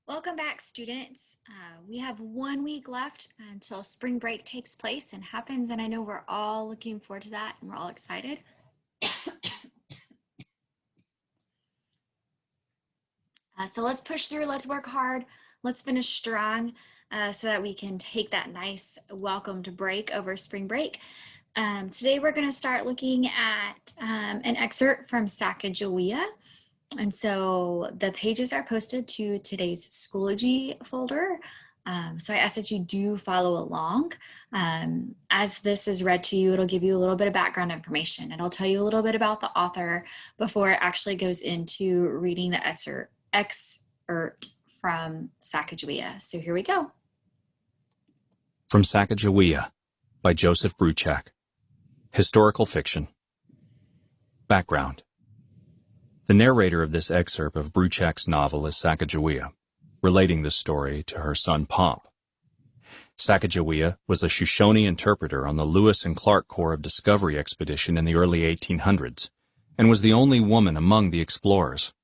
Welcome back, students. We have 1 week left until spring break takes place and happens, and I know we're all looking forward to that and we're all excited. So let's push through, let's work hard, let's finish strong so that we can take that nice welcomed break over spring break. Today we're going to start looking at an excerpt from Sacagawea. And so the pages are posted to today's Schoology folder. So I ask that you do follow along. As this is read to you, it'll give you a little bit of background information. It'll tell you a little bit about the author before it actually goes into reading the excerpt from Sacagawea. So here we go. From Sacagawea by Joseph Bruchac. Historical fiction. Background. The narrator of this excerpt of Bruchac's novel is Sacagawea, relating the story to her son Pomp. Sacagawea was a Shoshone interpreter on the Lewis and Clark Corps of Discovery expedition in the early 1800s, and was the only woman among the explorers.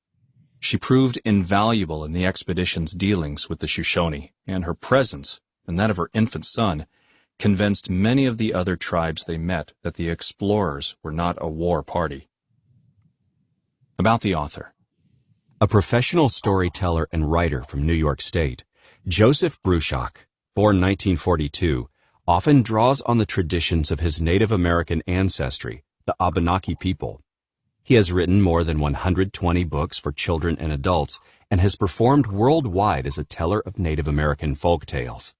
She proved invaluable in the expedition's dealings with the Shoshone, and her presence, and that of her infant son, convinced many of the other tribes they met that the explorers were not a war party. About the author. A professional storyteller and writer from New York State, Joseph Bruchac, born 1942, often draws on the traditions of his Native American ancestry, the Abenaki people. He has written more than 120 books for children and adults and has performed worldwide as a teller of Native American folk tales.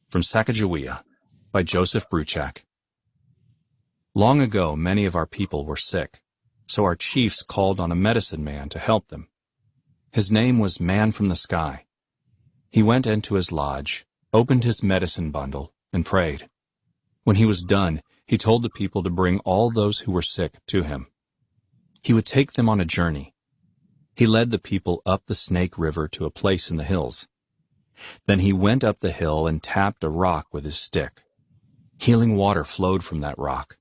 From Sacagawea by Joseph Bruchac. Long ago, many of our people were sick. So our chiefs called on a medicine man to help them. His name was Man from the Sky. He went into his lodge, opened his medicine bundle, and prayed. When he was done, he told the people to bring all those who were sick to him. He would take them on a journey. He led the people up the Snake River to a place in the hills. Then he went up the hill and tapped a rock with his stick. Healing water flowed from that rock.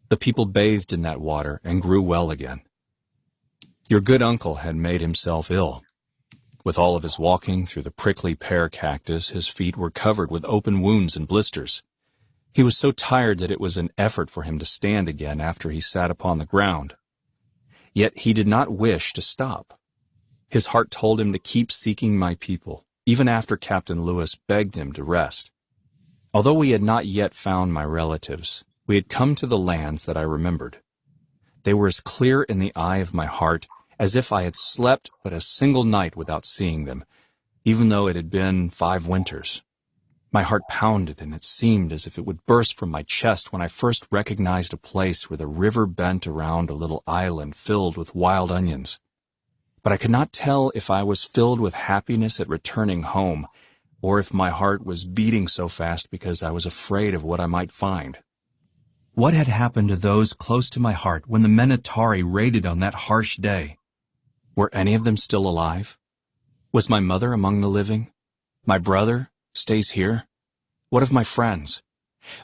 The people bathed in that water and grew well again. Your good uncle had made himself ill. With all of his walking through the prickly pear cactus, his feet were covered with open wounds and blisters. He was so tired that it was an effort for him to stand again after he sat upon the ground. Yet he did not wish to stop. His heart told him to keep seeking my people, even after Captain Lewis begged him to rest. Although we had not yet found my relatives, we had come to the lands that I remembered. They were as clear in the eye of my heart as if I had slept but a single night without seeing them, even though it had been 5 winters. My heart pounded, and it seemed as if it would burst from my chest when I first recognized a place where the river bent around a little island filled with wild onions. But I could not tell if I was filled with happiness at returning home, or if my heart was beating so fast because I was afraid of what I might find. What had happened to those close to my heart when the Menatari raided on that harsh day? Were any of them still alive? Was my mother among the living? My brother stays here? What of my friends?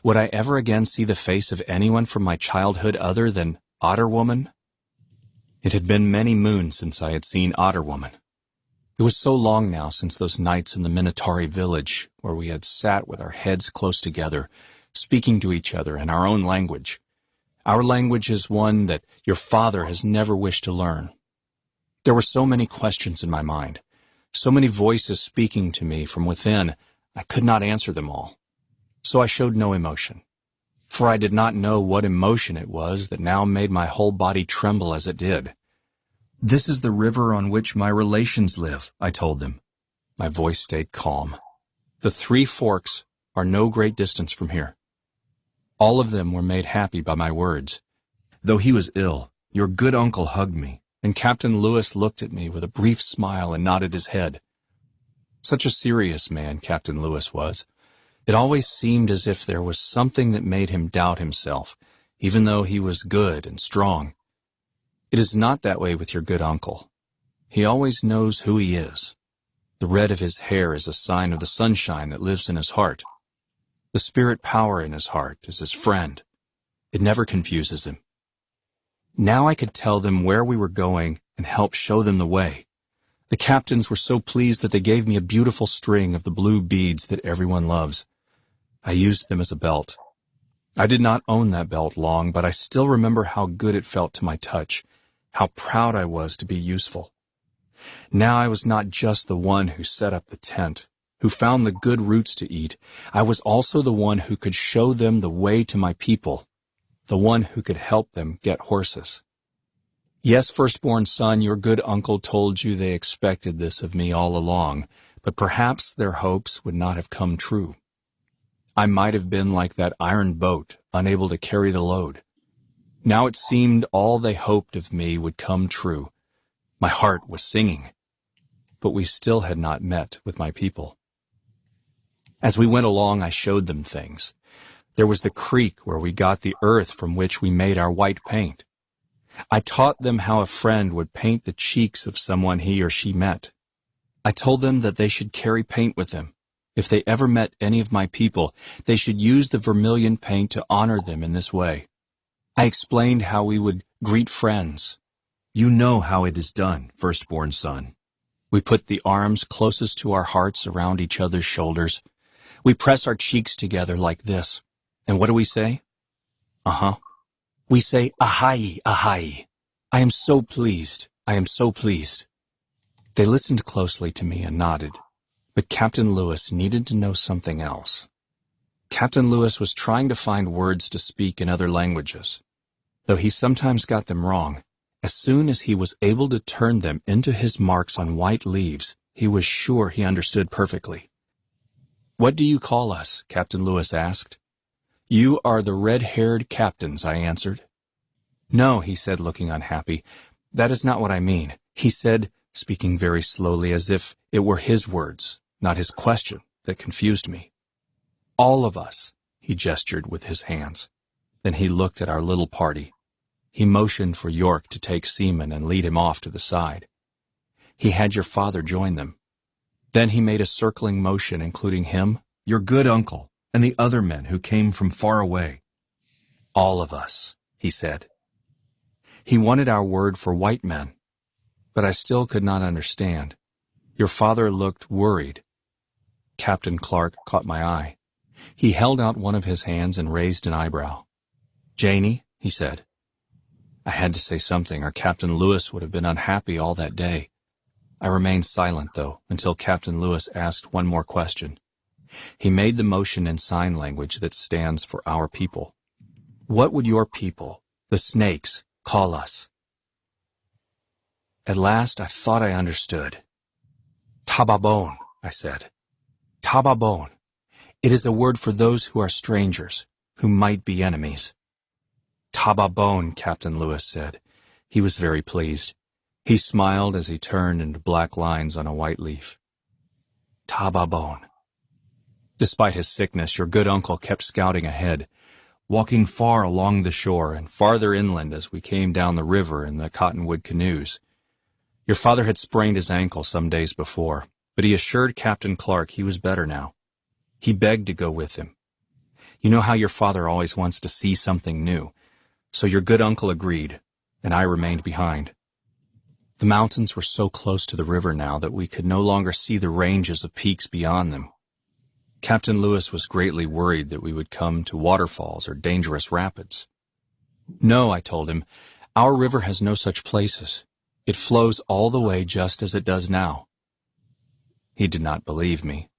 Would I ever again see the face of anyone from my childhood other than Otter Woman? It had been many moons since I had seen Otter Woman. It was so long now since those nights in the Menatari village where we had sat with our heads close together, speaking to each other in our own language. Our language is one that your father has never wished to learn. There were so many questions in my mind, so many voices speaking to me from within, I could not answer them all. So I showed no emotion, for I did not know what emotion it was that now made my whole body tremble as it did. This is the river on which my relations live, I told them. My voice stayed calm. The 3 forks are no great distance from here. All of them were made happy by my words. Though he was ill, your good uncle hugged me, and Captain Lewis looked at me with a brief smile and nodded his head. Such a serious man Captain Lewis was. It always seemed as if there was something that made him doubt himself, even though he was good and strong. It is not that way with your good uncle. He always knows who he is. The red of his hair is a sign of the sunshine that lives in his heart. The spirit power in his heart is his friend. It never confuses him. Now I could tell them where we were going and help show them the way. The captains were so pleased that they gave me a beautiful string of the blue beads that everyone loves. I used them as a belt. I did not own that belt long, but I still remember how good it felt to my touch, how proud I was to be useful. Now I was not just the one who set up the tent, who found the good roots to eat. I was also the one who could show them the way to my people, the one who could help them get horses. Yes, firstborn son, your good uncle told you they expected this of me all along, but perhaps their hopes would not have come true. I might have been like that iron boat, unable to carry the load. Now it seemed all they hoped of me would come true. My heart was singing, but we still had not met with my people. As we went along, I showed them things. There was the creek where we got the earth from which we made our white paint. I taught them how a friend would paint the cheeks of someone he or she met. I told them that they should carry paint with them. If they ever met any of my people, they should use the vermilion paint to honor them in this way. I explained how we would greet friends. You know how it is done, firstborn son. We put the arms closest to our hearts around each other's shoulders. We press our cheeks together like this. And what do we say? We say, ahai, ahai. I am so pleased. I am so pleased. They listened closely to me and nodded. But Captain Lewis needed to know something else. Captain Lewis was trying to find words to speak in other languages. Though he sometimes got them wrong, as soon as he was able to turn them into his marks on white leaves, he was sure he understood perfectly. What do you call us? Captain Lewis asked. You are the red-haired captains, I answered. No, he said, looking unhappy. That is not what I mean. He said, speaking very slowly as if it were his words, not his question, that confused me. All of us, he gestured with his hands. Then he looked at our little party. He motioned for York to take Seaman and lead him off to the side. He had your father join them. Then he made a circling motion, including him, your good uncle, and the other men who came from far away. All of us, he said. He wanted our word for white men, but I still could not understand. Your father looked worried. Captain Clark caught my eye. He held out one of his hands and raised an eyebrow. Janie, he said. I had to say something, or Captain Lewis would have been unhappy all that day. I remained silent, though, until Captain Lewis asked one more question. He made the motion in sign language that stands for our people. What would your people, the Snakes, call us? At last I thought I understood. Tababone, I said. Tababone. It is a word for those who are strangers, who might be enemies. Tababone, Captain Lewis said. He was very pleased. He smiled as he turned into black lines on a white leaf. Tababone. Despite his sickness, your good uncle kept scouting ahead, walking far along the shore and farther inland as we came down the river in the cottonwood canoes. Your father had sprained his ankle some days before, but he assured Captain Clark he was better now. He begged to go with him. You know how your father always wants to see something new, so your good uncle agreed, and I remained behind. The mountains were so close to the river now that we could no longer see the ranges of peaks beyond them. Captain Lewis was greatly worried that we would come to waterfalls or dangerous rapids. No, I told him, our river has no such places. It flows all the way just as it does now. He did not believe me,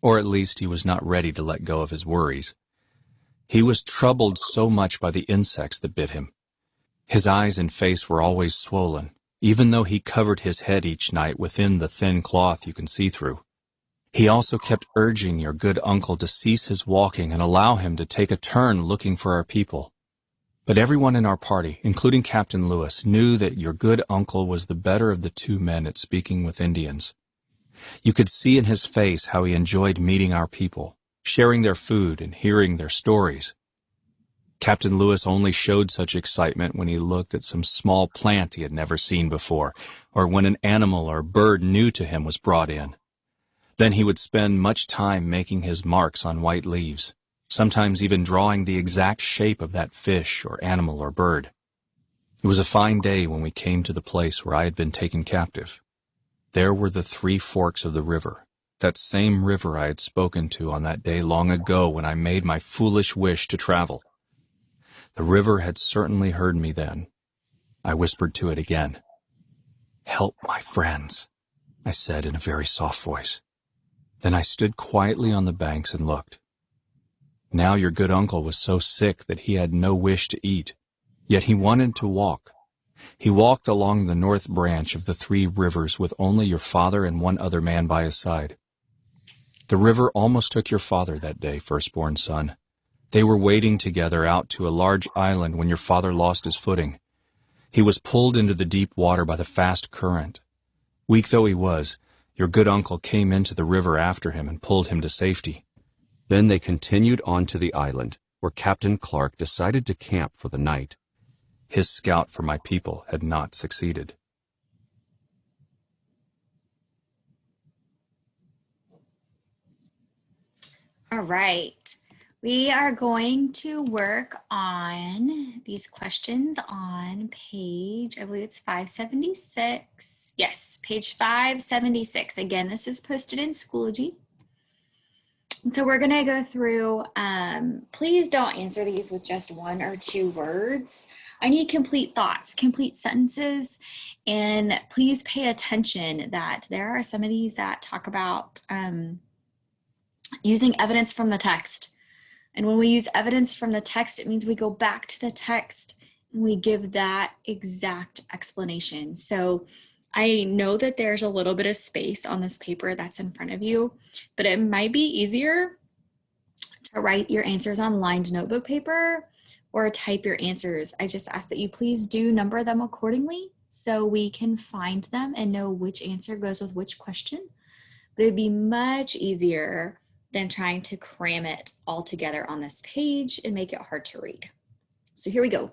or at least he was not ready to let go of his worries. He was troubled so much by the insects that bit him. His eyes and face were always swollen, even though he covered his head each night within the thin cloth you can see through. He also kept urging your good uncle to cease his walking and allow him to take a turn looking for our people. But everyone in our party, including Captain Lewis, knew that your good uncle was the better of the two men at speaking with Indians. You could see in his face how he enjoyed meeting our people, sharing their food and hearing their stories. Captain Lewis only showed such excitement when he looked at some small plant he had never seen before, or when an animal or bird new to him was brought in. Then he would spend much time making his marks on white leaves, sometimes even drawing the exact shape of that fish or animal or bird. It was a fine day when we came to the place where I had been taken captive. There were the 3 forks of the river, that same river I had spoken to on that day long ago when I made my foolish wish to travel. The river had certainly heard me then. I whispered to it again. "Help my friends," I said in a very soft voice. Then I stood quietly on the banks and looked. Now your good uncle was so sick that he had no wish to eat, yet he wanted to walk. He walked along the north branch of the 3 rivers with only your father and one other man by his side. The river almost took your father that day, firstborn son. They were wading together out to a large island when your father lost his footing. He was pulled into the deep water by the fast current. Weak though he was, your good uncle came into the river after him and pulled him to safety. Then they continued on to the island, where Captain Clark decided to camp for the night. His scout for my people had not succeeded. All right. We are going to work on these questions on page, I believe it's 576. Yes, page 576. Again, this is posted in Schoology. And so we're going to go through, please don't answer these with just 1 or 2 words. I need complete thoughts, complete sentences, and please pay attention that there are some of these that talk about using evidence from the text. And when we use evidence from the text, it means we go back to the text and we give that exact explanation. So I know that there's a little bit of space on this paper that's in front of you, but it might be easier to write your answers on lined notebook paper or type your answers. I just ask that you please do number them accordingly so we can find them and know which answer goes with which question. But it'd be much easier than trying to cram it all together on this page and make it hard to read. So here we go.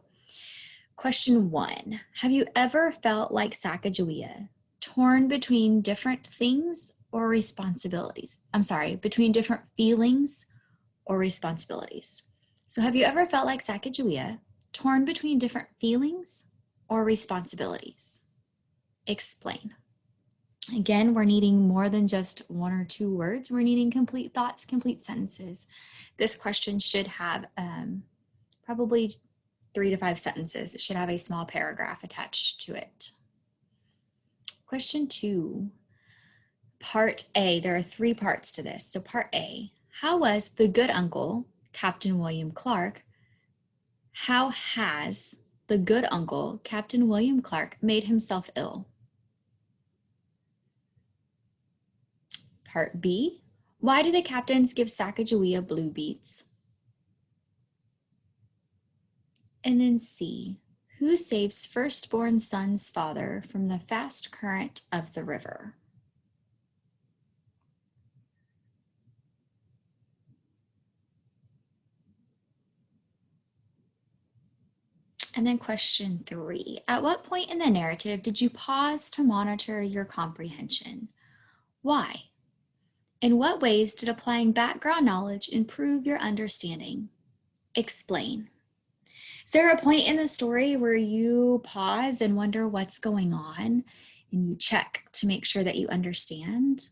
Question 1. Have you ever felt like Sacagawea, torn between different things or responsibilities? I'm sorry, between different feelings or responsibilities. So have you ever felt like Sacagawea, torn between different feelings or responsibilities? Explain. Again, we're needing more than just 1 or 2 words. We're needing complete thoughts, complete sentences. This question should have probably 3 to 5 sentences. It should have a small paragraph attached to it. Question 2, part A. There are 3 parts to this. So part A, how was the good uncle, Captain William Clark, how has the good uncle, Captain William Clark, made himself ill? Part B, why do the captains give Sacagawea blue beets? And then C, who saves firstborn son's father from the fast current of the river? And then question 3, at what point in the narrative did you pause to monitor your comprehension? Why? In what ways did applying background knowledge improve your understanding? Explain. Is there a point in the story where you pause and wonder what's going on and you check to make sure that you understand?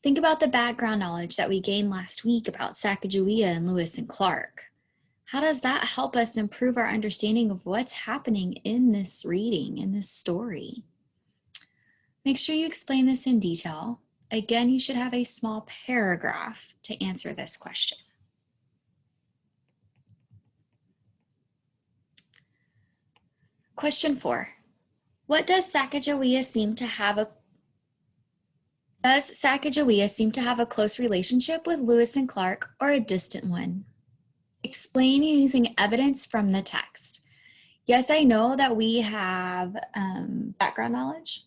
Think about the background knowledge that we gained last week about Sacagawea and Lewis and Clark. How does that help us improve our understanding of what's happening in this reading, in this story? Make sure you explain this in detail. Again, you should have a small paragraph to answer this question. Question 4. What does Sacagawea seem to have a close relationship with Lewis and Clark or a distant one? Explain using evidence from the text. Yes, I know that we have background knowledge,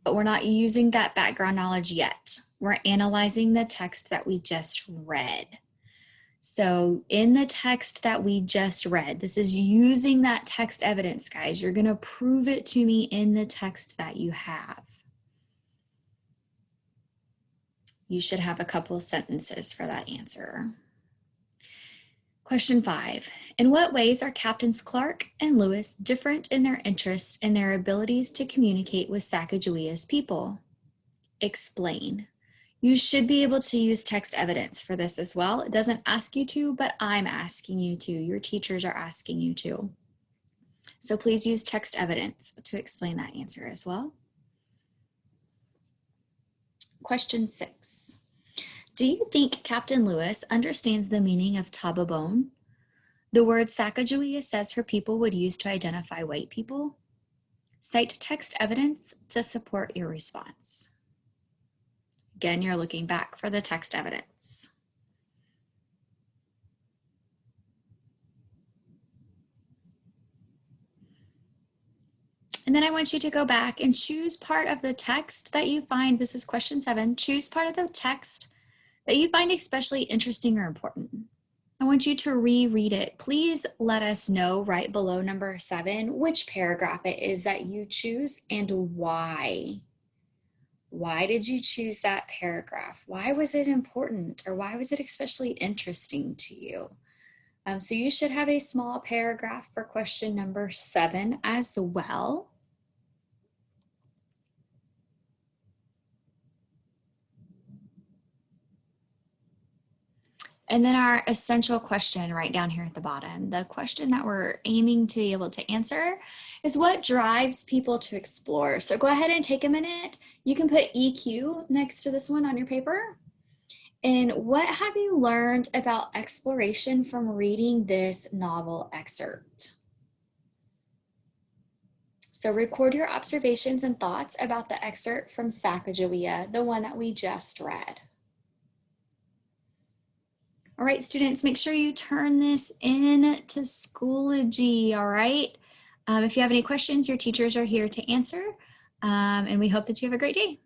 but we're not using that background knowledge yet. We're analyzing the text that we just read. So in the text that we just read, this is using that text evidence, guys. You're going to prove it to me in the text that you have. You should have a couple of sentences for that answer. Question 5. In what ways are Captains Clark and Lewis different in their interest and their abilities to communicate with Sacagawea's people? Explain. You should be able to use text evidence for this as well. It doesn't ask you to, but I'm asking you to. Your teachers are asking you to. So please use text evidence to explain that answer as well. Question 6. Do you think Captain Lewis understands the meaning of tababone? The word Sacagawea says her people would use to identify white people. Cite text evidence to support your response. Again, you're looking back for the text evidence. And then I want you to go back and choose part of the text that you find, this is question 7, choose part of the text that you find especially interesting or important. I want you to reread it. Please let us know right below number 7 which paragraph it is that you choose and why. Why did you choose that paragraph? Why was it important, or why was it especially interesting to you? So you should have a small paragraph for question number 7 as well. And then our essential question right down here at the bottom, the question that we're aiming to be able to answer is what drives people to explore? So go ahead and take a minute. You can put EQ next to this one on your paper. And what have you learned about exploration from reading this novel excerpt? So record your observations and thoughts about the excerpt from Sacagawea, the one that we just read. All right, students, make sure you turn this in to Schoology, all right? If you have any questions, your teachers are here to answer, and we hope that you have a great day.